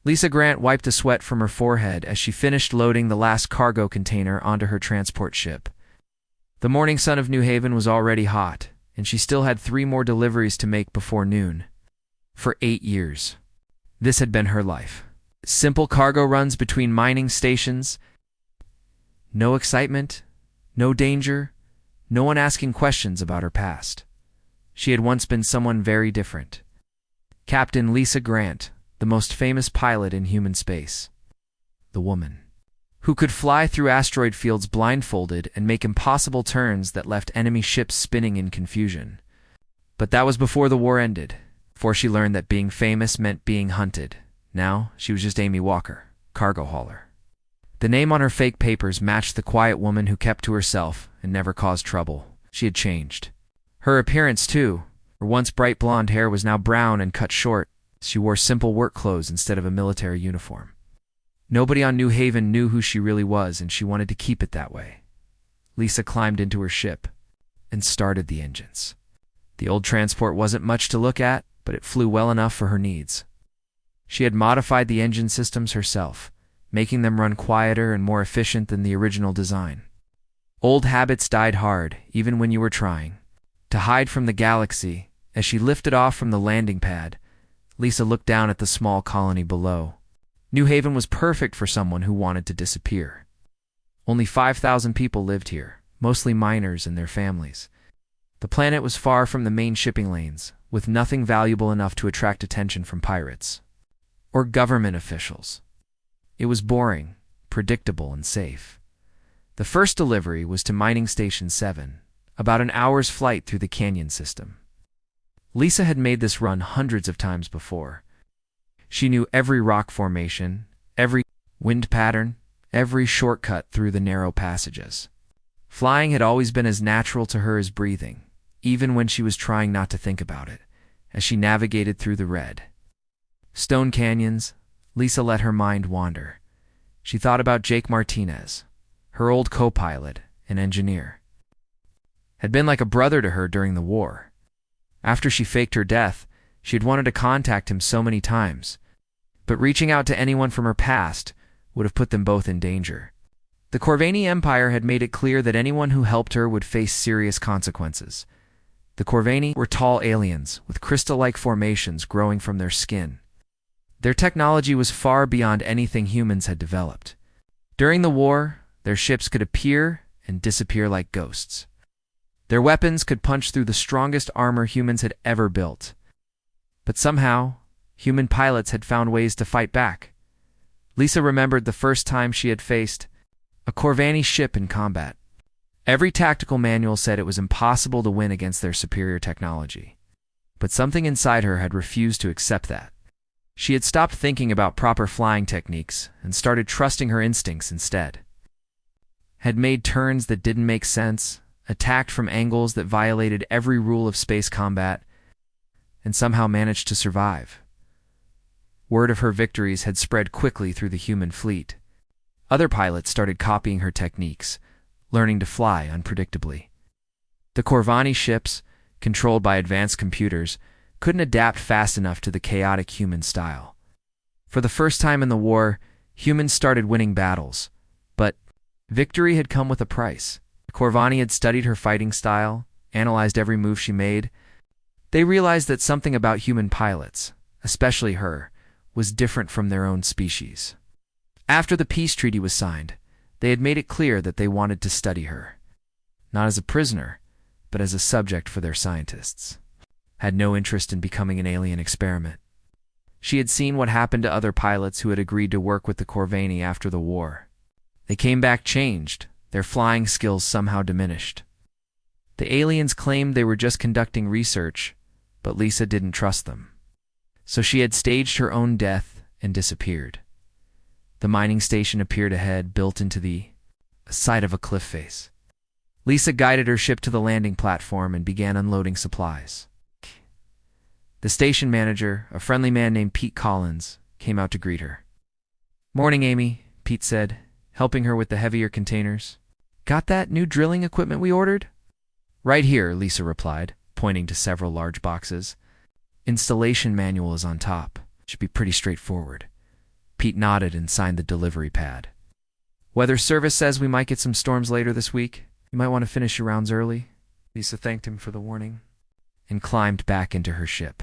Lisa Grant wiped the sweat from her forehead as she finished loading the last cargo container onto her transport ship. The morning sun of New Haven was already hot, and she still had 3 more deliveries to make before noon. For 8 years, this had been her life. Simple cargo runs between mining stations. No excitement, no danger, no one asking questions about her past. She had once been someone very different. Captain Lisa Grant, the most famous pilot in human space. The woman who could fly through asteroid fields blindfolded and make impossible turns that left enemy ships spinning in confusion. But that was before the war ended, before she learned that being famous meant being hunted. Now, she was just Amy Walker, cargo hauler. The name on her fake papers matched the quiet woman who kept to herself and never caused trouble. She had changed. Her appearance, too. Her once bright blonde hair was now brown and cut short. She wore simple work clothes instead of a military uniform. Nobody on New Haven knew who she really was, and she wanted to keep it that way. Lisa climbed into her ship and started the engines. The old transport wasn't much to look at, but it flew well enough for her needs. She had modified the engine systems herself, making them run quieter and more efficient than the original design. Old habits died hard, even when you were trying to hide from the galaxy. As she lifted off from the landing pad, Lisa looked down at the small colony below. New Haven was perfect for someone who wanted to disappear. Only 5,000 people lived here, mostly miners and their families. The planet was far from the main shipping lanes, with nothing valuable enough to attract attention from pirates or government officials. It was boring, predictable, and safe. The first delivery was to Mining Station 7, about an hour's flight through the canyon system. Lisa had made this run hundreds of times before. She knew every rock formation, every wind pattern, every shortcut through the narrow passages. Flying had always been as natural to her as breathing, even when she was trying not to think about it, as she navigated through the red stone canyons. Lisa let her mind wander. She thought about Jake Martinez, her old co-pilot and engineer. Had been like a brother to her during the war. After she faked her death, she had wanted to contact him so many times, but reaching out to anyone from her past would have put them both in danger. The Corvani Empire had made it clear that anyone who helped her would face serious consequences. The Corvani were tall aliens with crystal-like formations growing from their skin. Their technology was far beyond anything humans had developed. During the war, their ships could appear and disappear like ghosts. Their weapons could punch through the strongest armor humans had ever built. But somehow, human pilots had found ways to fight back. Lisa remembered the first time she had faced a Corvani ship in combat. Every tactical manual said it was impossible to win against their superior technology. But something inside her had refused to accept that. She had stopped thinking about proper flying techniques and started trusting her instincts instead. Had made turns that didn't make sense, attacked from angles that violated every rule of space combat, and somehow managed to survive. Word of her victories had spread quickly through the human fleet. Other pilots started copying her techniques, learning to fly unpredictably. The Corvani ships, controlled by advanced computers, couldn't adapt fast enough to the chaotic human style. For the first time in the war, humans started winning battles, but victory had come with a price. Corvani had studied her fighting style, analyzed every move she made. They realized that something about human pilots, especially her, was different from their own species. After the peace treaty was signed, they had made it clear that they wanted to study her, not as a prisoner, but as a subject for their scientists. Had no interest in becoming an alien experiment. She had seen what happened to other pilots who had agreed to work with the Corvani after the war. They came back changed, their flying skills somehow diminished. The aliens claimed they were just conducting research, but Lisa didn't trust them. So she had staged her own death and disappeared. The mining station appeared ahead, built into the side of a cliff face. Lisa guided her ship to the landing platform and began unloading supplies. The station manager, a friendly man named Pete Collins, came out to greet her. "Morning, Amy," Pete said, helping her with the heavier containers. "Got that new drilling equipment we ordered?" "Right here," Lisa replied, pointing to several large boxes. "Installation manual is on top. Should be pretty straightforward. Pete nodded and signed the delivery pad. Weather service says we might get some storms later this week. You might want to finish your rounds early. Lisa thanked him for the warning and climbed back into her ship.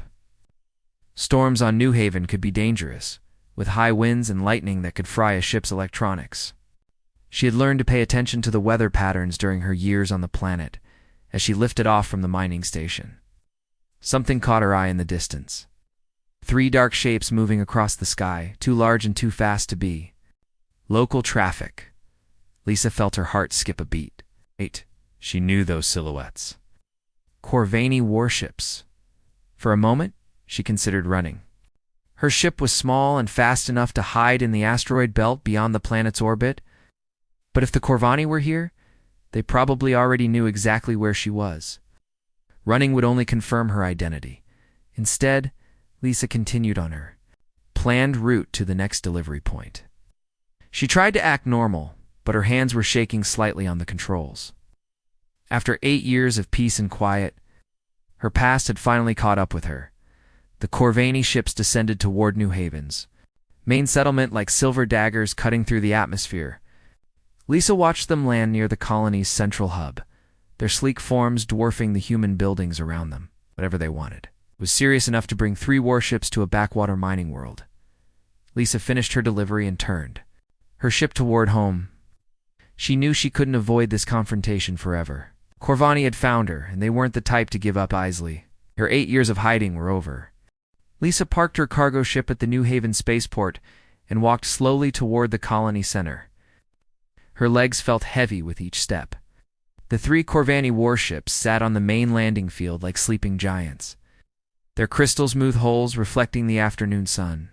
Storms on New Haven could be dangerous, with high winds and lightning that could fry a ship's electronics. She had learned to pay attention to the weather patterns during her years on the planet as she lifted off from the mining station. Something caught her eye in the distance. 3 dark shapes moving across the sky, too large and too fast to be. Local traffic. Lisa felt her heart skip a beat. She knew those silhouettes. Corvani warships. For a moment, she considered running. Her ship was small and fast enough to hide in the asteroid belt beyond the planet's orbit, but if the Corvani were here, they probably already knew exactly where she was. Running would only confirm her identity. Instead, Lisa continued on her planned route to the next delivery point. She tried to act normal, but her hands were shaking slightly on the controls. After 8 years of peace and quiet, her past had finally caught up with her. The Corvani ships descended toward New Haven's main settlement like silver daggers cutting through the atmosphere. Lisa watched them land near the colony's central hub, their sleek forms dwarfing the human buildings around them. Whatever they wanted was serious enough to bring 3 warships to a backwater mining world. Lisa finished her delivery and turned her ship toward home. She knew she couldn't avoid this confrontation forever. Corvani had found her, and they weren't the type to give up easily. Her 8 years of hiding were over. Lisa parked her cargo ship at the New Haven spaceport and walked slowly toward the colony center. Her legs felt heavy with each step. The 3 Corvani warships sat on the main landing field like sleeping giants, their crystal-smooth hulls reflecting the afternoon sun.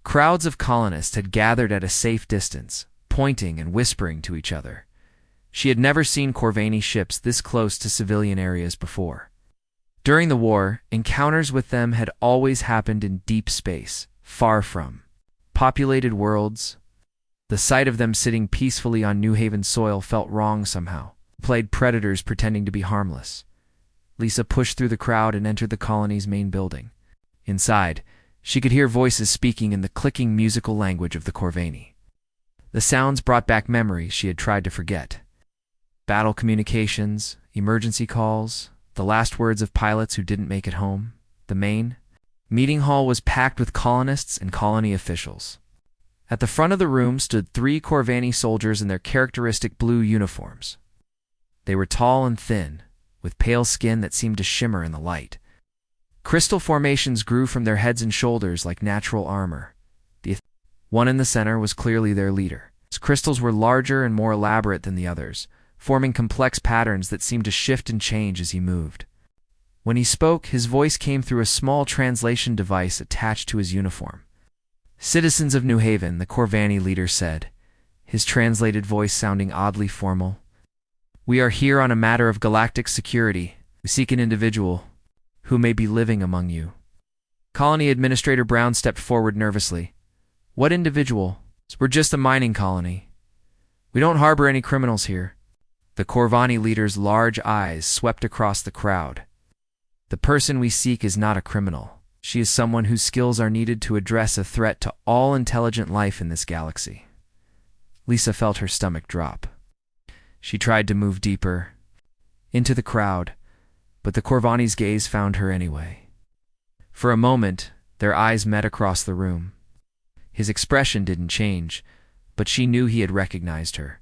Crowds of colonists had gathered at a safe distance, pointing and whispering to each other. She had never seen Corvani ships this close to civilian areas before. During the war, encounters with them had always happened in deep space, far from populated worlds. The sight of them sitting peacefully on New Haven soil felt wrong somehow. Played predators pretending to be harmless. Lisa pushed through the crowd and entered the colony's main building. Inside, she could hear voices speaking in the clicking musical language of the Corvani. The sounds brought back memories she had tried to forget. Battle communications, emergency calls, the last words of pilots who didn't make it home. The main meeting hall was packed with colonists and colony officials. At the front of the room stood 3 Corvani soldiers in their characteristic blue uniforms. They were tall and thin, with pale skin that seemed to shimmer in the light. Crystal formations grew from their heads and shoulders like natural armor. The one in the center was clearly their leader. His crystals were larger and more elaborate than the others, forming complex patterns that seemed to shift and change as he moved. When he spoke, his voice came through a small translation device attached to his uniform. "Citizens of New Haven," the Corvani leader said, his translated voice sounding oddly formal. "We are here on a matter of galactic security. We seek an individual who may be living among you." Colony Administrator Brown stepped forward nervously. "What individual? We're just a mining colony. We don't harbor any criminals here." The Corvani leader's large eyes swept across the crowd. "The person we seek is not a criminal. She is someone whose skills are needed to address a threat to all intelligent life in this galaxy." Lisa felt her stomach drop. She tried to move deeper into the crowd, but the Corvani's gaze found her anyway. For a moment, their eyes met across the room. His expression didn't change, but she knew he had recognized her.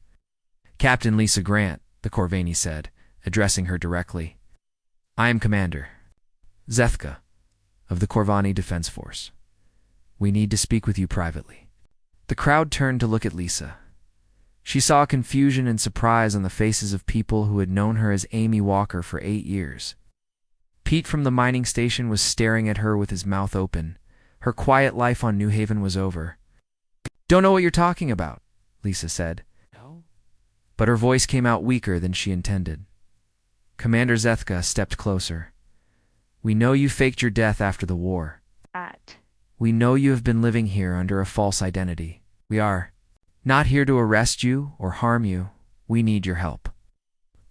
"Captain Lisa Grant," the Corvani said, addressing her directly. "I am Commander Zethka of the Corvani Defense Force. We need to speak with you privately." The crowd turned to look at Lisa. She saw confusion and surprise on the faces of people who had known her as Amy Walker for 8 years. Pete from the mining station was staring at her with his mouth open. Her quiet life on New Haven was over. "Don't know what you're talking about," Lisa said. "No?" But her voice came out weaker than she intended. Commander Zethka stepped closer. "We know you faked your death after the war. We know you have been living here under a false identity. We are not here to arrest you or harm you. We need your help."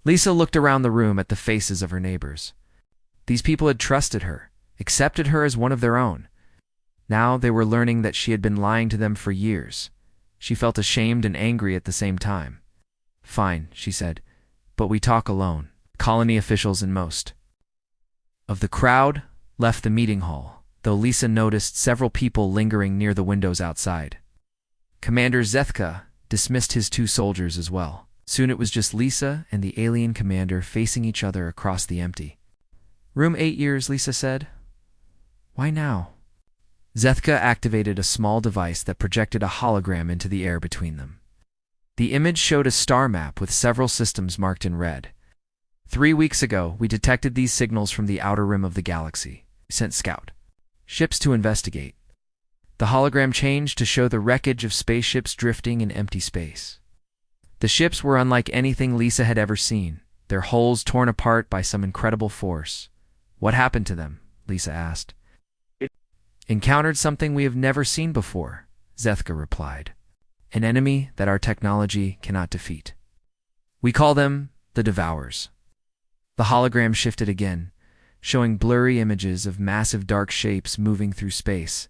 Lisa looked around the room at the faces of her neighbors. These people had trusted her, accepted her as one of their own. Now they were learning that she had been lying to them for years. She felt ashamed and angry at the same time. "Fine," she said, "but we talk alone." Colony officials and most of the crowd left the meeting hall, though Lisa noticed several people lingering near the windows outside. Commander Zethka dismissed his 2 soldiers as well. Soon it was just Lisa and the alien commander facing each other across the empty room. 8 years, Lisa said. "Why now?" Zethka activated a small device that projected a hologram into the air between them. The image showed a star map with several systems marked in red. 3 weeks ago, we detected these signals from the outer rim of the galaxy. We sent scout ships to investigate. The hologram changed to show the wreckage of spaceships drifting in empty space. The ships were unlike anything Lisa had ever seen, their hulls torn apart by some incredible force. "What happened to them?" Lisa asked. "It encountered something we have never seen before," Zethka replied. "An enemy that our technology cannot defeat. We call them the Devourers." The hologram shifted again, showing blurry images of massive dark shapes moving through space.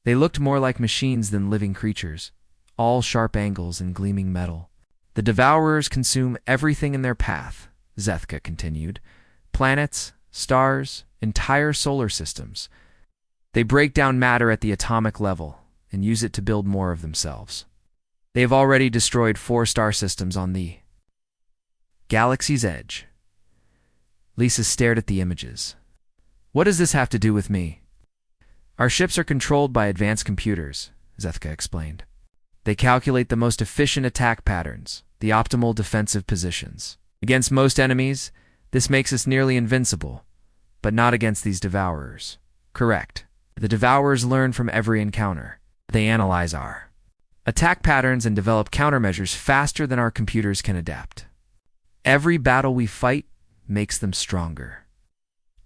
They looked more like machines than living creatures, all sharp angles and gleaming metal. "The Devourers consume everything in their path," Zethka continued. "Planets, stars, entire solar systems. They break down matter at the atomic level and use it to build more of themselves. They have already destroyed 4 star systems on the galaxy's edge." Lisa stared at the images. "What does this have to do with me?" "Our ships are controlled by advanced computers," Zethka explained. "They calculate the most efficient attack patterns, the optimal defensive positions. Against most enemies, this makes us nearly invincible, but not against these Devourers." "Correct. The Devourers learn from every encounter. They analyze our attack patterns and develop countermeasures faster than our computers can adapt. Every battle we fight makes them stronger."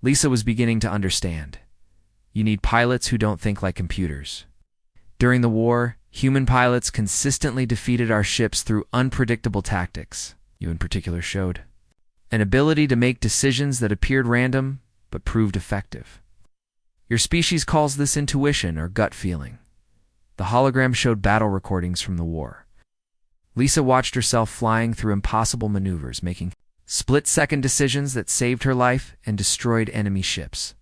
Lisa was beginning to understand. You need pilots who don't think like computers. During the war, human pilots consistently defeated our ships through unpredictable tactics. You in particular showed an ability to make decisions that appeared random but proved effective. Your species calls this intuition or gut feeling. The hologram showed battle recordings from the war. Lisa watched herself flying through impossible maneuvers, making split-second decisions that saved her life and destroyed enemy ships.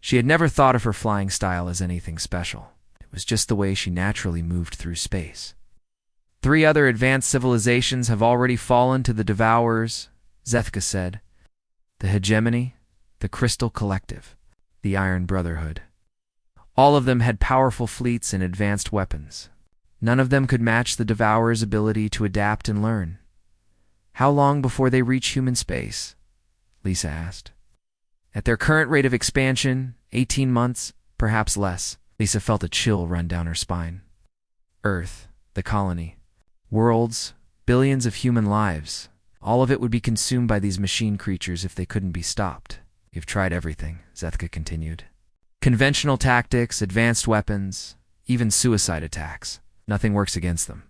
She had never thought of her flying style as anything special. It was just the way she naturally moved through space. 3 other advanced civilizations have already fallen to the Devourers, Zethka said. The Hegemony, the Crystal Collective, the Iron Brotherhood. All of them had powerful fleets and advanced weapons. None of them could match the Devourers' ability to adapt and learn. "How long before they reach human space?" Lisa asked. "At their current rate of expansion, 18 months, perhaps less." Lisa felt a chill run down her spine. Earth, the colony, worlds, billions of human lives. All of it would be consumed by these machine creatures if they couldn't be stopped. "You've tried everything," Zethka continued. "Conventional tactics, advanced weapons, even suicide attacks. Nothing works against them.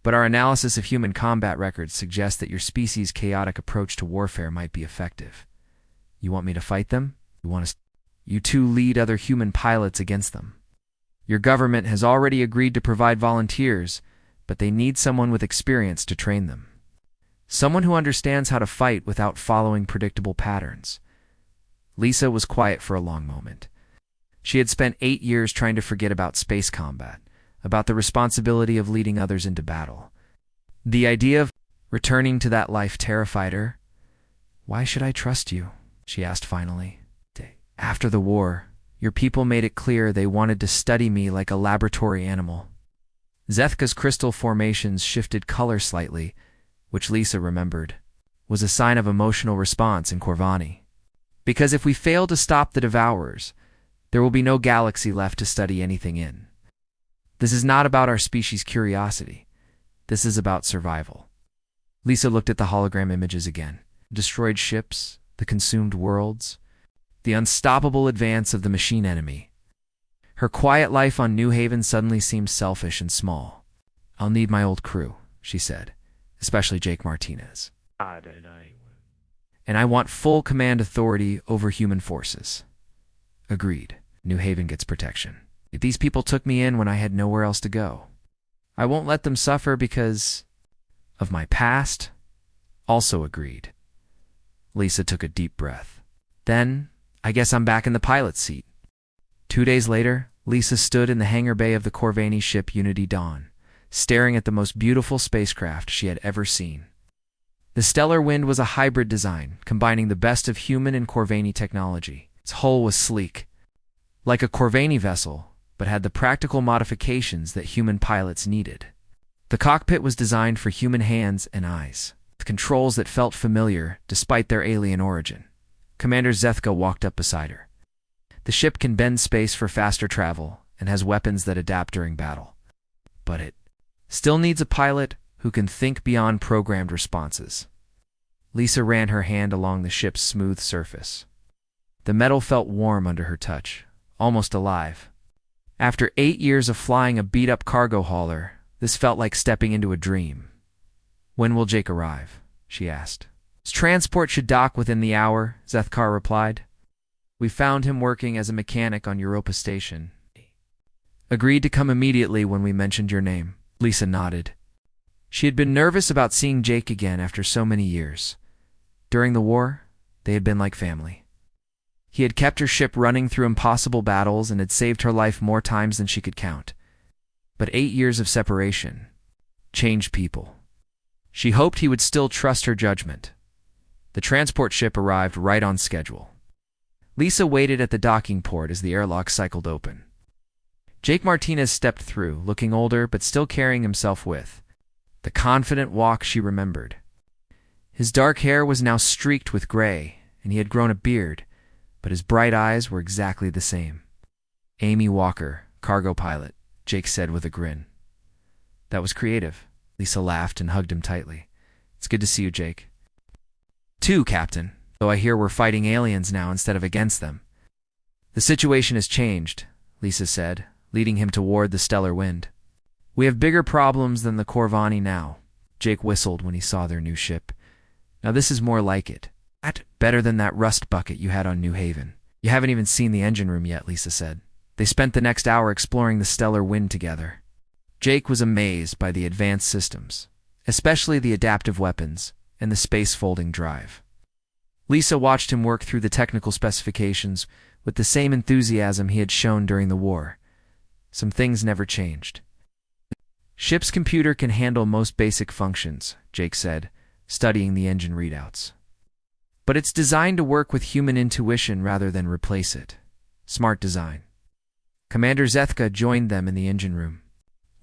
But our analysis of human combat records suggests that your species' chaotic approach to warfare might be effective. You want me to fight them? You 2 lead other human pilots against them. Your government has already agreed to provide volunteers, but they need someone with experience to train them. Someone who understands how to fight without following predictable patterns." Lisa was quiet for a long moment. She had spent 8 years trying to forget about space combat, about the responsibility of leading others into battle. The idea of returning to that life terrified her. "Why should I trust you?" she asked finally. "After the war, your people made it clear they wanted to study me like a laboratory animal." Zethka's crystal formations shifted color slightly, which Lisa remembered was a sign of emotional response in Corvani. "Because if we fail to stop the Devourers, there will be no galaxy left to study anything in. This is not about our species' curiosity. This is about survival." Lisa looked at the hologram images again. Destroyed ships, the consumed worlds, the unstoppable advance of the machine enemy. Her quiet life on New Haven suddenly seemed selfish and small. "I'll need my old crew," she said, "especially Jake Martinez. And I want full command authority over human forces." "Agreed. New Haven gets protection." These people took me in when I had nowhere else to go. I won't let them suffer because of my past. Also agreed. Lisa took a deep breath. Then, I guess I'm back in the pilot's seat. 2 days later, Lisa stood in the hangar bay of the Corvani ship Unity Dawn, staring at the most beautiful spacecraft she had ever seen. The Stellar Wind was a hybrid design, combining the best of human and Corvani technology. Its hull was sleek, like a Corvani vessel, but had the practical modifications that human pilots needed. The cockpit was designed for human hands and eyes, with controls that felt familiar despite their alien origin. Commander Zethka walked up beside her. The ship can bend space for faster travel and has weapons that adapt during battle. But it still needs a pilot who can think beyond programmed responses. Lisa ran her hand along the ship's smooth surface. The metal felt warm under her touch, almost alive. After 8 years of flying a beat-up cargo hauler, this felt like stepping into a dream. "When will Jake arrive?" she asked. "His transport should dock within the hour," Zethkar replied. "We found him working as a mechanic on Europa Station. Agreed to come immediately when we mentioned your name." Lisa nodded. She had been nervous about seeing Jake again after so many years. During the war, they had been like family. He had kept her ship running through impossible battles and had saved her life more times than she could count. But 8 years of separation changed people. She hoped he would still trust her judgment. The transport ship arrived right on schedule. Lisa waited at the docking port as the airlock cycled open. Jake Martinez stepped through, looking older but still carrying himself with the confident walk she remembered. His dark hair was now streaked with gray, and he had grown a beard, but his bright eyes were exactly the same. "Amy Walker, cargo pilot," Jake said with a grin. "That was creative." Lisa laughed and hugged him tightly. "It's good to see you, Jake." "Too, Captain, though I hear we're fighting aliens now instead of against them." "The situation has changed," Lisa said, leading him toward the Stellar Wind. "We have bigger problems than the Corvani now." Jake whistled when he saw their new ship. "Now this is more like it. Better than that rust bucket you had on New Haven." "You haven't even seen the engine room yet," Lisa said. They spent the next hour exploring the Stellar Wind together. Jake was amazed by the advanced systems, especially the adaptive weapons and the space-folding drive. Lisa watched him work through the technical specifications with the same enthusiasm he had shown during the war. Some things never changed. "Ship's computer can handle most basic functions," Jake said, studying the engine readouts. "But it's designed to work with human intuition rather than replace it. Smart design." Commander Zethka joined them in the engine room.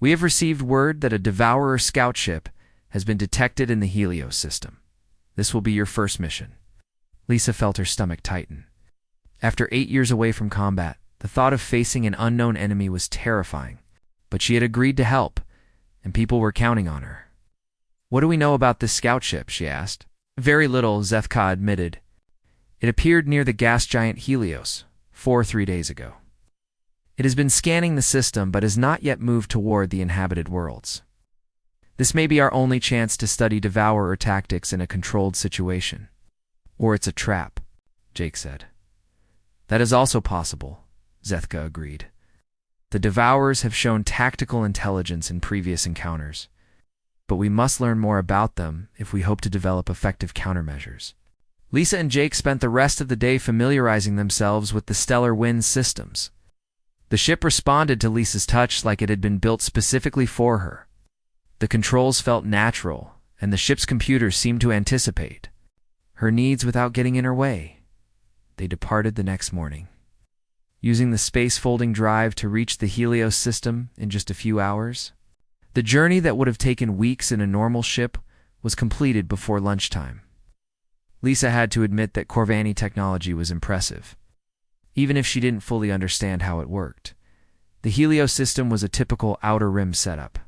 "We have received word that a Devourer scout ship has been detected in the Helios system. This will be your first mission." Lisa felt her stomach tighten. After 8 years away from combat, the thought of facing an unknown enemy was terrifying, but she had agreed to help, and people were counting on her. "What do we know about this scout ship?" she asked. "Very little," Zethka admitted. "It appeared near the gas giant Helios 3 days ago. It has been scanning the system but has not yet moved toward the inhabited worlds. This may be our only chance to study Devourer tactics in a controlled situation. Or it's a trap," Jake said. "That is also possible," Zethka agreed. "The Devourers have shown tactical intelligence in previous encounters, but we must learn more about them if we hope to develop effective countermeasures." Lisa and Jake spent the rest of the day familiarizing themselves with the Stellar Wind systems. The ship responded to Lisa's touch like it had been built specifically for her. The controls felt natural, and the ship's computer seemed to anticipate her needs without getting in her way. They departed the next morning, using the space-folding drive to reach the Helios system in just a few hours. The journey that would have taken weeks in a normal ship was completed before lunchtime. Lisa had to admit that Corvani technology was impressive, even if she didn't fully understand how it worked. The Helios system was a typical outer rim setup.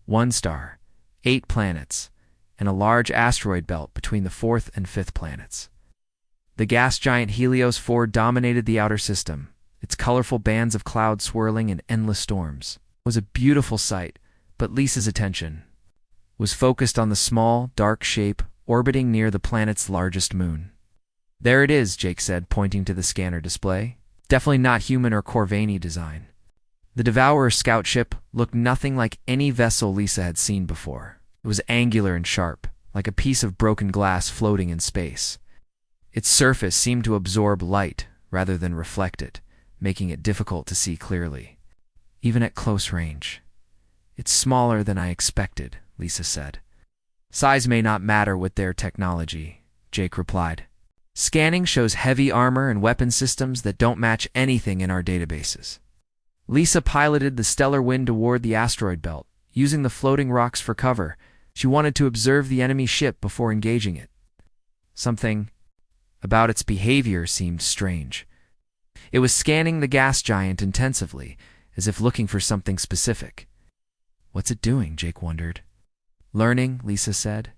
1 star, 8 planets, and a large asteroid belt between the 4th and 5th planets. The gas giant Helios 4 dominated the outer system, its colorful bands of cloud swirling in endless storms. It was a beautiful sight, but Lisa's attention was focused on the small, dark shape orbiting near the planet's largest moon. "There it is," Jake said, pointing to the scanner display. "Definitely not human or Corvani design." The Devourer scout ship looked nothing like any vessel Lisa had seen before. It was angular and sharp, like a piece of broken glass floating in space. Its surface seemed to absorb light rather than reflect it, making it difficult to see clearly, even at close range. "It's smaller than I expected," Lisa said. "Size may not matter with their technology," Jake replied. "Scanning shows heavy armor and weapon systems that don't match anything in our databases." Lisa piloted the stellar wind toward the asteroid belt, using the floating rocks for cover. She wanted to observe the enemy ship before engaging it. Something about its behavior seemed strange. It was scanning the gas giant intensively, as if looking for something specific. "What's it doing?" Jake wondered. "Learning," Lisa said.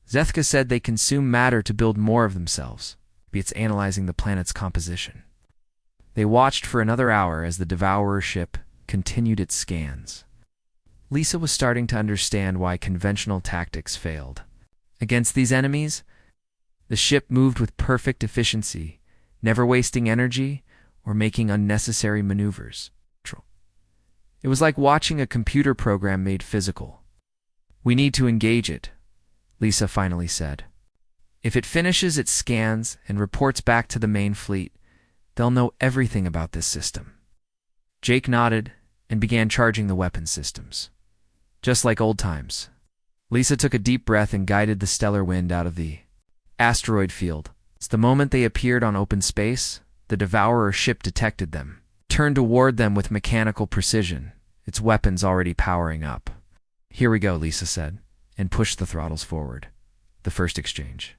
"Zethka said they consume matter to build more of themselves. Maybe it's analyzing the planet's composition." They watched for another hour as the Devourer ship continued its scans. Lisa was starting to understand why conventional tactics failed. Against these enemies, the ship moved with perfect efficiency, never wasting energy or making unnecessary maneuvers. It was like watching a computer program made physical. "We need to engage it," Lisa finally said. "If it finishes its scans and reports back to the main fleet, they'll know everything about this system." Jake nodded and began charging the weapon systems. Just like old times. Lisa took a deep breath and guided the stellar wind out of the asteroid field. The moment they appeared on open space, the Devourer ship detected them, turned toward them with mechanical precision, its weapons already powering up. "Here we go," Lisa said, and pushed the throttles forward. The first exchange.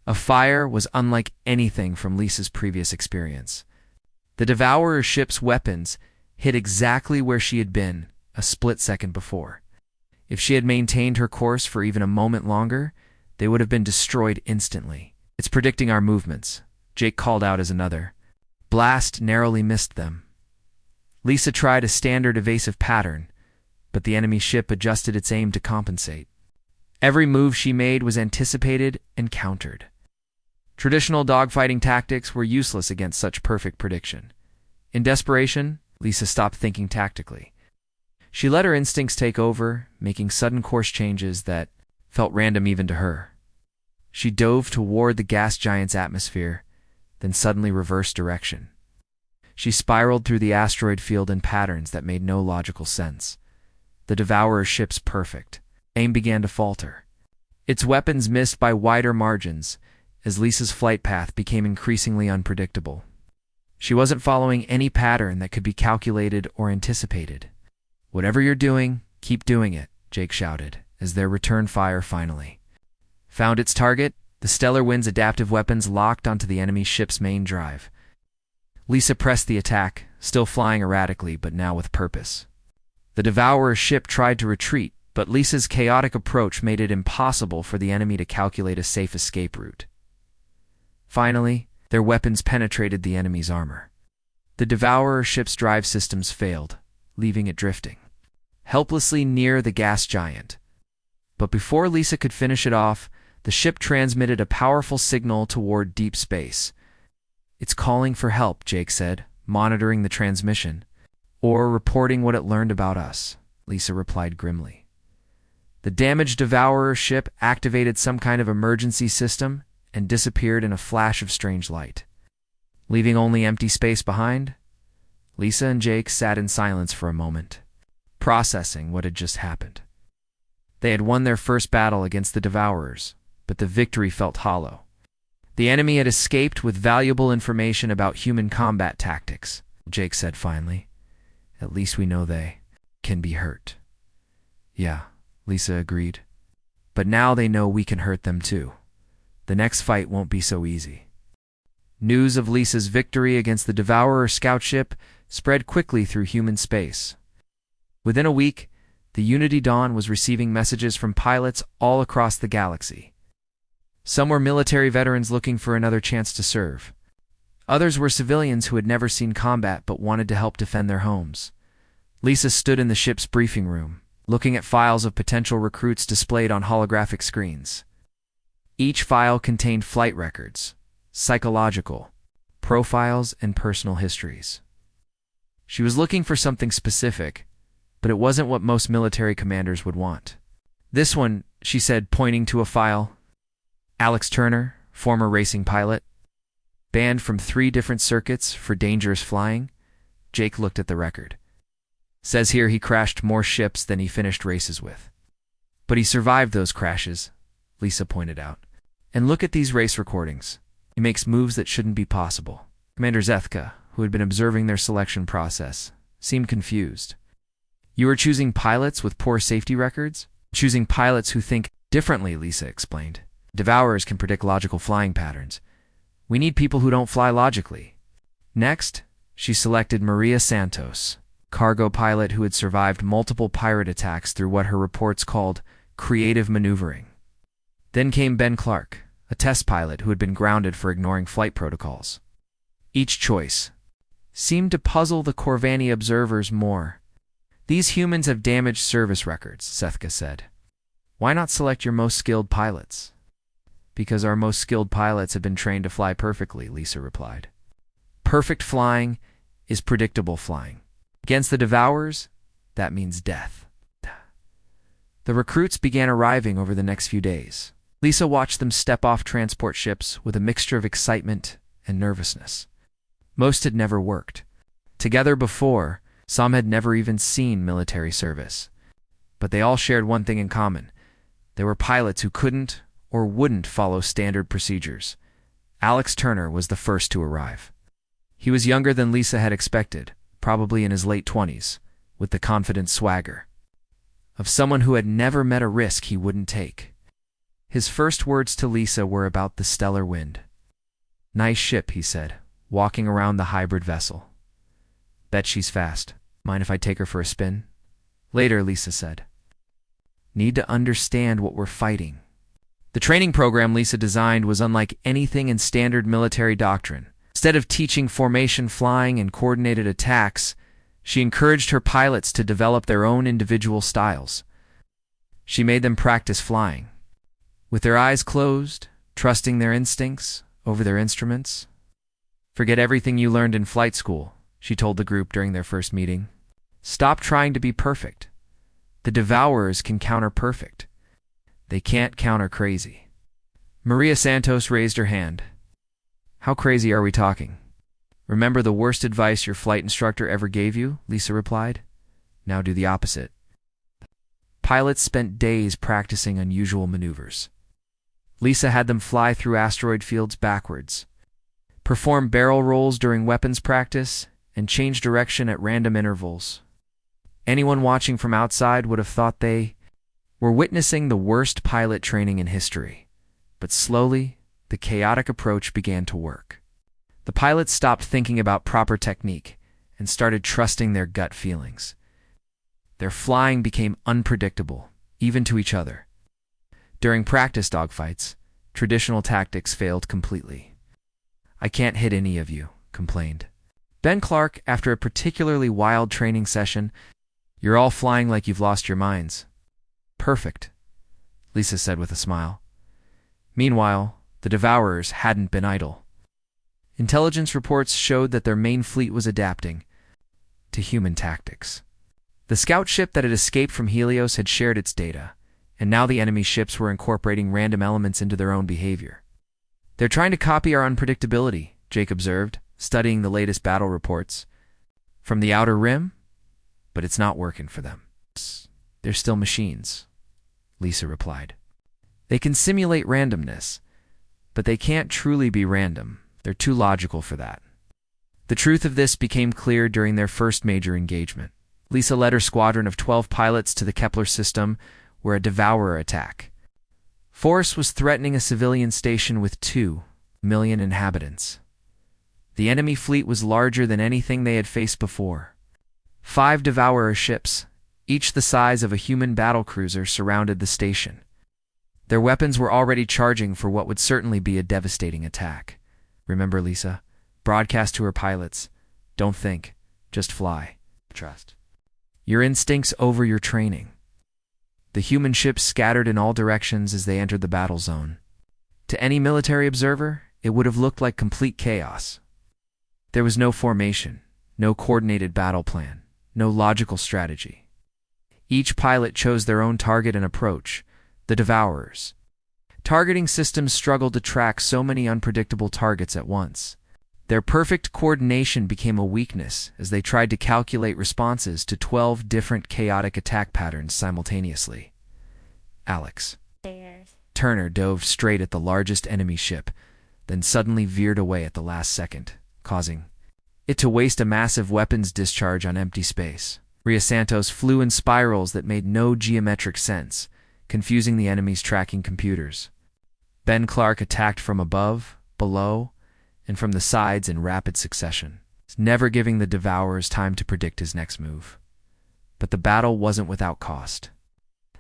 A fire was unlike anything from Lisa's previous experience. The Devourer ship's weapons hit exactly where she had been a split second before. If she had maintained her course for even a moment longer, they would have been destroyed instantly. "It's predicting our movements," Jake called out as another. Blast narrowly missed them. Lisa tried a standard evasive pattern, but the enemy ship adjusted its aim to compensate. Every move she made was anticipated and countered. Traditional dogfighting tactics were useless against such perfect prediction. In desperation, Lisa stopped thinking tactically. She let her instincts take over, making sudden course changes that felt random even to her. She dove toward the gas giant's atmosphere, then suddenly reversed direction. She spiraled through the asteroid field in patterns that made no logical sense. The Devourer ship's perfect. Aim began to falter. Its weapons missed by wider margins as Lisa's flight path became increasingly unpredictable. She wasn't following any pattern that could be calculated or anticipated. "Whatever you're doing, keep doing it," Jake shouted, as their return fire finally found its target. The stellar wind's adaptive weapons locked onto the enemy ship's main drive. Lisa pressed the attack, still flying erratically, but now with purpose. The Devourer ship tried to retreat, but Lisa's chaotic approach made it impossible for the enemy to calculate a safe escape route. Finally, their weapons penetrated the enemy's armor. The Devourer ship's drive systems failed, leaving it drifting helplessly near the gas giant. But before Lisa could finish it off, the ship transmitted a powerful signal toward deep space. "It's calling for help," Jake said, monitoring the transmission. "Or reporting what it learned about us," Lisa replied grimly. The damaged Devourer ship activated some kind of emergency system and disappeared in a flash of strange light. Leaving only empty space behind, Lisa and Jake sat in silence for a moment, processing what had just happened. They had won their first battle against the Devourers, but the victory felt hollow. The enemy had escaped with valuable information about human combat tactics, Jake said finally. "At least we know they can be hurt." "Yeah," Lisa agreed. "But now they know we can hurt them too. The next fight won't be so easy." News of Lisa's victory against the Devourer scout ship spread quickly through human space. Within a week, the Unity Dawn was receiving messages from pilots all across the galaxy. Some were military veterans looking for another chance to serve. Others were civilians who had never seen combat but wanted to help defend their homes. Lisa stood in the ship's briefing room, looking at files of potential recruits displayed on holographic screens. Each file contained flight records, psychological, profiles, and personal histories. She was looking for something specific, but it wasn't what most military commanders would want. "This one," she said, pointing to a file. "Alex Turner, former racing pilot. Banned from 3 different circuits for dangerous flying." Jake looked at the record. "Says here he crashed more ships than he finished races with." "But he survived those crashes," Lisa pointed out. "And look at these race recordings. He makes moves that shouldn't be possible." Commander Zethka, who had been observing their selection process, seemed confused. "You are choosing pilots with poor safety records?" "Choosing pilots who think differently," Lisa explained. "Devourers can predict logical flying patterns. We need people who don't fly logically." Next, she selected Maria Santos, cargo pilot who had survived multiple pirate attacks through what her reports called creative maneuvering. Then came Ben Clark, a test pilot who had been grounded for ignoring flight protocols. Each choice seemed to puzzle the Corvani observers more. "These humans have damaged service records," Zethka said. "Why not select your most skilled pilots?" "Because our most skilled pilots have been trained to fly perfectly," Lisa replied. "Perfect flying is predictable flying. Against the Devourers, that means death." The recruits began arriving over the next few days. Lisa watched them step off transport ships with a mixture of excitement and nervousness. Most had never worked together before, some had never even seen military service. But they all shared one thing in common. They were pilots who couldn't or wouldn't follow standard procedures. Alex Turner was the first to arrive. He was younger than Lisa had expected, probably in his late 20s, with the confident swagger of someone who had never met a risk he wouldn't take. His first words to Lisa were about the stellar wind. "Nice ship," he said, walking around the hybrid vessel. "Bet she's fast. Mind if I take her for a spin?" "Later," Lisa said. "Need to understand what we're fighting." The training program Lisa designed was unlike anything in standard military doctrine. Instead of teaching formation flying and coordinated attacks, she encouraged her pilots to develop their own individual styles. She made them practice flying, with their eyes closed, trusting their instincts over their instruments. "Forget everything you learned in flight school," she told the group during their first meeting. "Stop trying to be perfect. The Devourers can counter perfect. They can't counter crazy." Maria Santos raised her hand. "How crazy are we talking?" "Remember the worst advice your flight instructor ever gave you?" Lisa replied. "Now do the opposite." Pilots spent days practicing unusual maneuvers. Lisa had them fly through asteroid fields backwards, perform barrel rolls during weapons practice, and change direction at random intervals. Anyone watching from outside would have thought they were witnessing the worst pilot training in history. But slowly, the chaotic approach began to work. The pilots stopped thinking about proper technique and started trusting their gut feelings. Their flying became unpredictable, even to each other. During practice dogfights, traditional tactics failed completely. "I can't hit any of you," complained Ben Clark after a particularly wild training session. "You're all flying like you've lost your minds." "Perfect," Lisa said with a smile. Meanwhile, the Devourers hadn't been idle. Intelligence reports showed that their main fleet was adapting to human tactics. The scout ship that had escaped from Helios had shared its data, and now the enemy ships were incorporating random elements into their own behavior. "They're trying to copy our unpredictability," Jake observed, studying the latest battle reports from the Outer Rim, "but it's not working for them." "They're still machines," Lisa replied. "They can simulate randomness, but they can't truly be random. They're too logical for that." The truth of this became clear during their first major engagement. Lisa led her squadron of 12 pilots to the Kepler system, where a Devourer attack force was threatening a civilian station with 2 million inhabitants. The enemy fleet was larger than anything they had faced before. 5 Devourer ships, each the size of a human battlecruiser, surrounded the station. Their weapons were already charging for what would certainly be a devastating attack. "Remember, Lisa, broadcast to her pilots. Don't think, just fly. Trust your instincts over your training." The human ships scattered in all directions as they entered the battle zone. To any military observer, it would have looked like complete chaos. There was no formation, no coordinated battle plan, no logical strategy. Each pilot chose their own target and approach, the Devourers. Targeting systems struggled to track so many unpredictable targets at once. Their perfect coordination became a weakness as they tried to calculate responses to 12 different chaotic attack patterns simultaneously. Alex Turner dove straight at the largest enemy ship, then suddenly veered away at the last second, causing it to waste a massive weapons discharge on empty space. Maria Santos flew in spirals that made no geometric sense, confusing the enemy's tracking computers. Ben Clark attacked from above, below, and from the sides in rapid succession, never giving the Devourers time to predict his next move. But the battle wasn't without cost.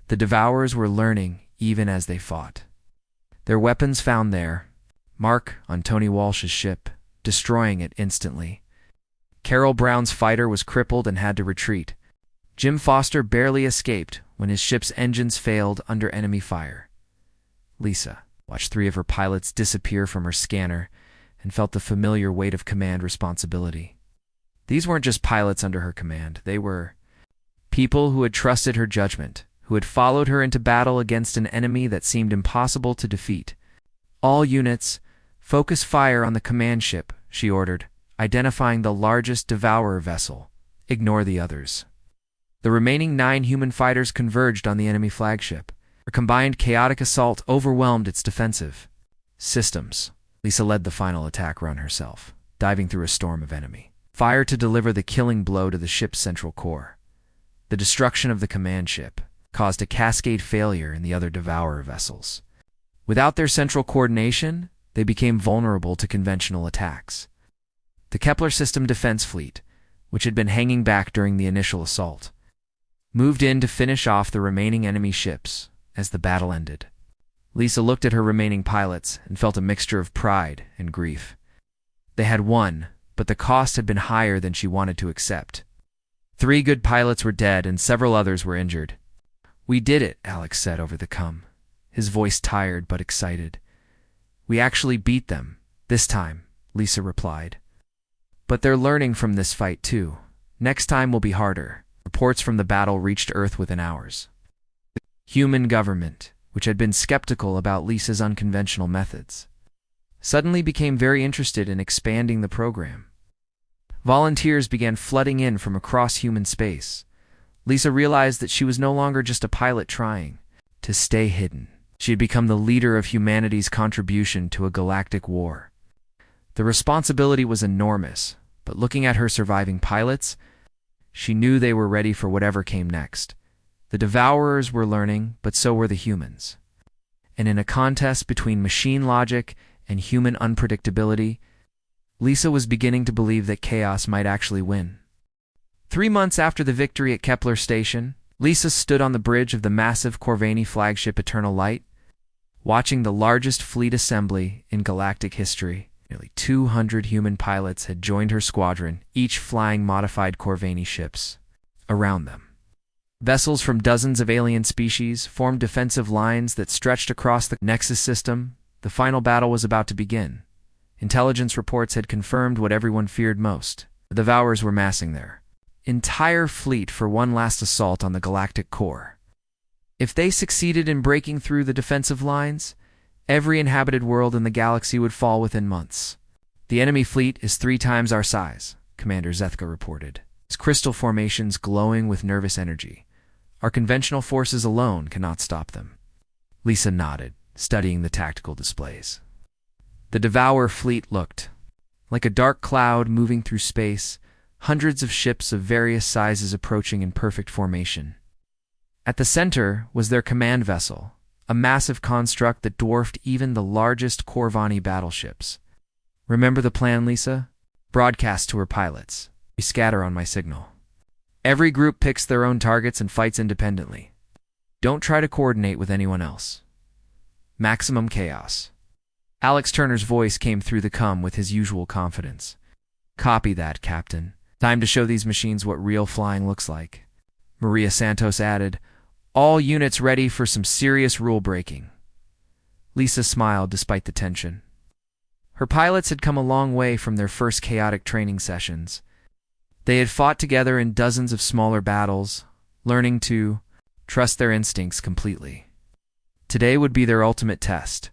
The Devourers were learning even as they fought. Their weapons found their mark on Tony Walsh's ship, destroying it instantly. Carol Brown's fighter was crippled and had to retreat. Jim Foster barely escaped when his ship's engines failed under enemy fire. Lisa watched 3 of her pilots disappear from her scanner and felt the familiar weight of command responsibility. These weren't just pilots under her command. They were people who had trusted her judgment, who had followed her into battle against an enemy that seemed impossible to defeat. All units, focus fire on the command ship, she ordered, identifying the largest Devourer vessel. Ignore the others. The remaining 9 human fighters converged on the enemy flagship. Her combined chaotic assault overwhelmed its defensive systems. Lisa led the final attack run herself, diving through a storm of enemy fire to deliver the killing blow to the ship's central core. The destruction of the command ship caused a cascade failure in the other Devourer vessels. Without their central coordination, they became vulnerable to conventional attacks. The Kepler System Defense Fleet, which had been hanging back during the initial assault, moved in to finish off the remaining enemy ships as the battle ended. Lisa looked at her remaining pilots and felt a mixture of pride and grief. They had won, but the cost had been higher than she wanted to accept. 3 good pilots were dead and several others were injured. "We did it," Alex said over the comm, his voice tired but excited. "We actually beat them, this time," Lisa replied. "But they're learning from this fight too. Next time will be harder." Reports from the battle reached Earth within hours. The human government, which had been skeptical about Lisa's unconventional methods, suddenly became very interested in expanding the program. Volunteers began flooding in from across human space. Lisa realized that she was no longer just a pilot trying to stay hidden. She had become the leader of humanity's contribution to a galactic war. The responsibility was enormous, but looking at her surviving pilots, she knew they were ready for whatever came next. The Devourers were learning, but so were the humans. And in a contest between machine logic and human unpredictability, Lisa was beginning to believe that chaos might actually win. 3 months after the victory at Kepler Station, Lisa stood on the bridge of the massive Corvini flagship Eternal Light, watching the largest fleet assembly in galactic history. Nearly 200 human pilots had joined her squadron, each flying modified Corvini ships. Around them, vessels from dozens of alien species formed defensive lines that stretched across the Nexus system. The final battle was about to begin. Intelligence reports had confirmed what everyone feared most. The Devourers were massing their entire fleet for one last assault on the galactic core. If they succeeded in breaking through the defensive lines, every inhabited world in the galaxy would fall within months. "The enemy fleet is 3 times our size," Commander Zethka reported, his crystal formations glowing with nervous energy. "Our conventional forces alone cannot stop them." Lisa nodded, studying the tactical displays. The Devourer fleet looked like a dark cloud moving through space, hundreds of ships of various sizes approaching in perfect formation. At the center was their command vessel, a massive construct that dwarfed even the largest Corvani battleships. "Remember the plan, Lisa? Broadcast to her pilots. We scatter on my signal. Every group picks their own targets and fights independently. Don't try to coordinate with anyone else. Maximum chaos." Alex Turner's voice came through the comm with his usual confidence. "Copy that, Captain. Time to show these machines what real flying looks like." Maria Santos added, "All units ready for some serious rule-breaking." Lisa smiled despite the tension. Her pilots had come a long way from their first chaotic training sessions. They had fought together in dozens of smaller battles, learning to trust their instincts completely. Today would be their ultimate test.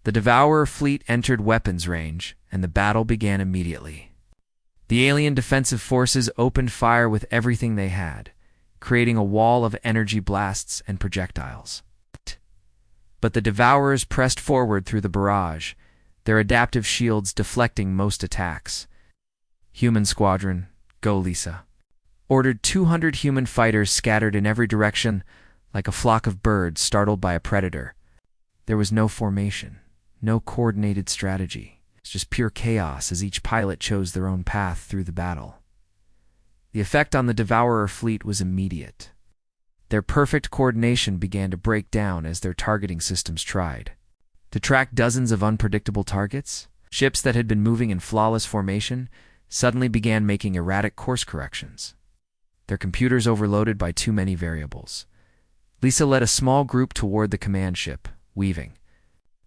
The Devourer fleet entered weapons range, and the battle began immediately. The alien defensive forces opened fire with everything they had, creating a wall of energy blasts and projectiles. But the Devourers pressed forward through the barrage, their adaptive shields deflecting most attacks. Human squadron, go Lisa. Ordered 200 human fighters scattered in every direction like a flock of birds startled by a predator. There was no formation, no coordinated strategy. It's just pure chaos as each pilot chose their own path through the battle. The effect on the Devourer fleet was immediate. Their perfect coordination began to break down as their targeting systems tried. To track dozens of unpredictable targets, ships that had been moving in flawless formation suddenly began making erratic course corrections. Their computers overloaded by too many variables. Lisa led a small group toward the command ship, weaving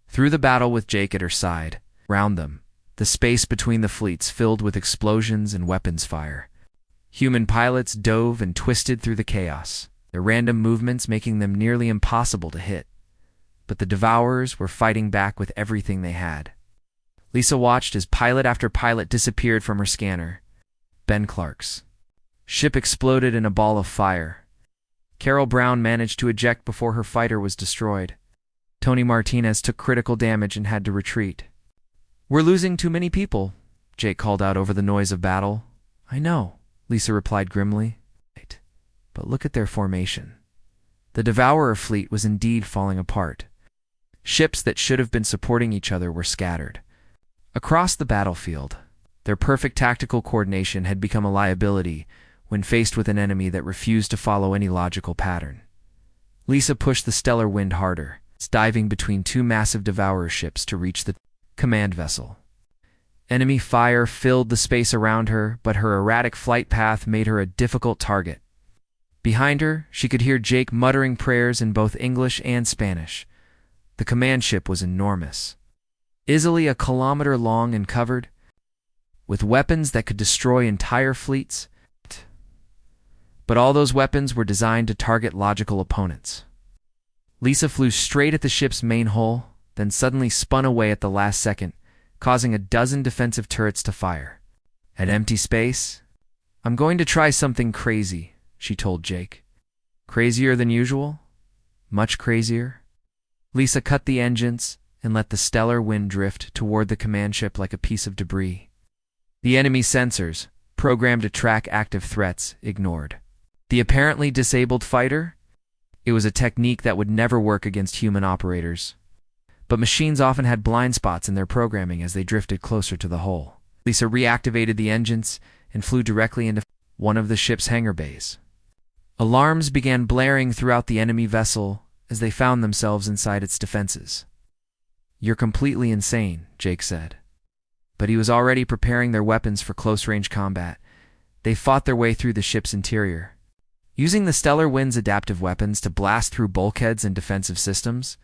through the battle with Jake at her side. Round them, the space between the fleets filled with explosions and weapons fire. Human pilots dove and twisted through the chaos, their random movements making them nearly impossible to hit. But the Devourers were fighting back with everything they had. Lisa watched as pilot after pilot disappeared from her scanner. Ben Clark's ship exploded in a ball of fire. Carol Brown managed to eject before her fighter was destroyed. Tony Martinez took critical damage and had to retreat. "We're losing too many people," Jake called out over the noise of battle. "I know," Lisa replied grimly. But look at their formation. The Devourer fleet was indeed falling apart. Ships that should have been supporting each other were scattered across the battlefield. Their perfect tactical coordination had become a liability when faced with an enemy that refused to follow any logical pattern. Lisa pushed the stellar wind harder, diving between two massive Devourer ships to reach the command vessel. Enemy fire filled the space around her, but her erratic flight path made her a difficult target. Behind her, she could hear Jake muttering prayers in both English and Spanish. The command ship was enormous, easily a kilometer long and covered, with weapons that could destroy entire fleets. But all those weapons were designed to target logical opponents. Lisa flew straight at the ship's main hull, then suddenly spun away at the last second, causing a dozen defensive turrets to fire. At empty space, "I'm going to try something crazy," she told Jake. "Crazier than usual? Much crazier?" Lisa cut the engines and let the stellar wind drift toward the command ship like a piece of debris. The enemy sensors, programmed to track active threats, ignored the apparently disabled fighter. It was a technique that would never work against human operators. But machines often had blind spots in their programming as they drifted closer to the hull. Lisa reactivated the engines and flew directly into one of the ship's hangar bays. Alarms began blaring throughout the enemy vessel as they found themselves inside its defenses. "You're completely insane," Jake said. But he was already preparing their weapons for close-range combat. They fought their way through the ship's interior, using the stellar wind's adaptive weapons to blast through bulkheads and defensive systems.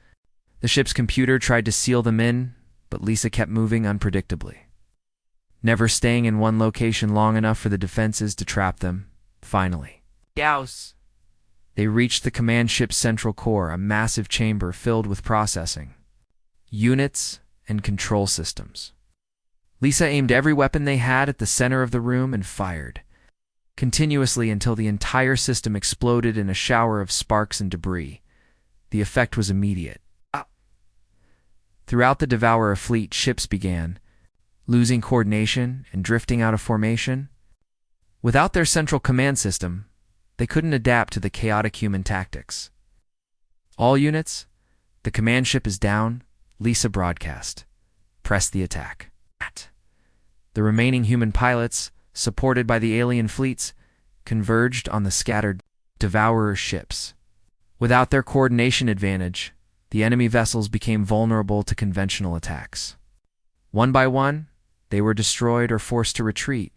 The ship's computer tried to seal them in, but Lisa kept moving unpredictably, never staying in one location long enough for the defenses to trap them. Finally, Gauss! They reached the command ship's central core, a massive chamber filled with processing units and control systems. Lisa aimed every weapon they had at the center of the room and fired continuously until the entire system exploded in a shower of sparks and debris. The effect was immediate. Throughout the Devourer fleet, ships began losing coordination and drifting out of formation. Without their central command system, they couldn't adapt to the chaotic human tactics. "All units, the command ship is down," Lisa broadcast. "Press the attack." The remaining human pilots, supported by the alien fleets, converged on the scattered Devourer ships. Without their coordination advantage, the enemy vessels became vulnerable to conventional attacks. One by one, they were destroyed or forced to retreat.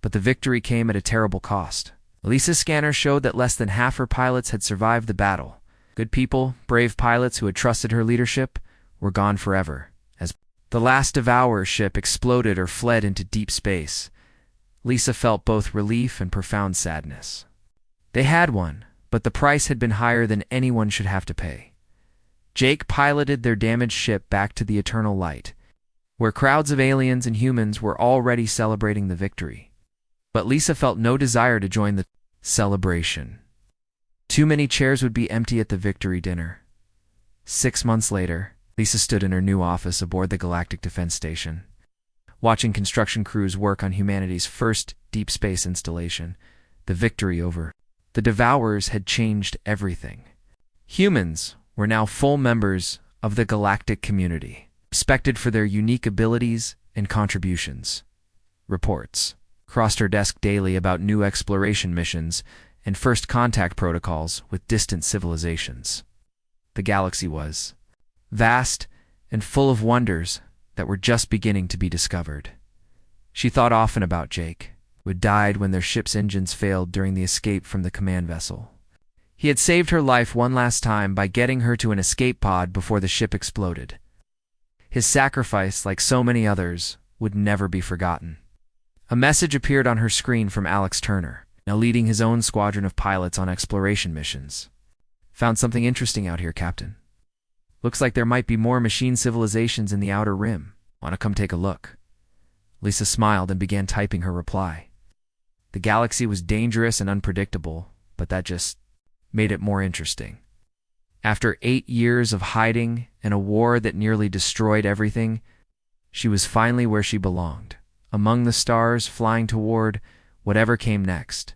But the victory came at a terrible cost. Lisa's scanner showed that less than half her pilots had survived the battle. Good people, brave pilots who had trusted her leadership, were gone forever. As the last Devourer ship exploded or fled into deep space, Lisa felt both relief and profound sadness. They had won, but the price had been higher than anyone should have to pay. Jake piloted their damaged ship back to the Eternal Light, where crowds of aliens and humans were already celebrating the victory. But Lisa felt no desire to join the celebration. Too many chairs would be empty at the victory dinner. 6 months later, Lisa stood in her new office aboard the Galactic Defense Station, watching construction crews work on humanity's first deep space installation. The victory over the Devourers had changed everything. Humans were now full members of the galactic community, respected for their unique abilities and contributions. Reports crossed her desk daily about new exploration missions and first contact protocols with distant civilizations. The galaxy was vast and full of wonders that were just beginning to be discovered. She thought often about Jake, who had died when their ship's engines failed during the escape from the command vessel. He had saved her life one last time by getting her to an escape pod before the ship exploded. His sacrifice, like so many others, would never be forgotten. A message appeared on her screen from Alex Turner, now leading his own squadron of pilots on exploration missions. "Found something interesting out here, Captain. Looks like there might be more machine civilizations in the Outer Rim. Want to come take a look?" Lisa smiled and began typing her reply. The galaxy was dangerous and unpredictable, but that just made it more interesting. After 8 years of hiding and a war that nearly destroyed everything, she was finally where she belonged, among the stars, flying toward whatever came next.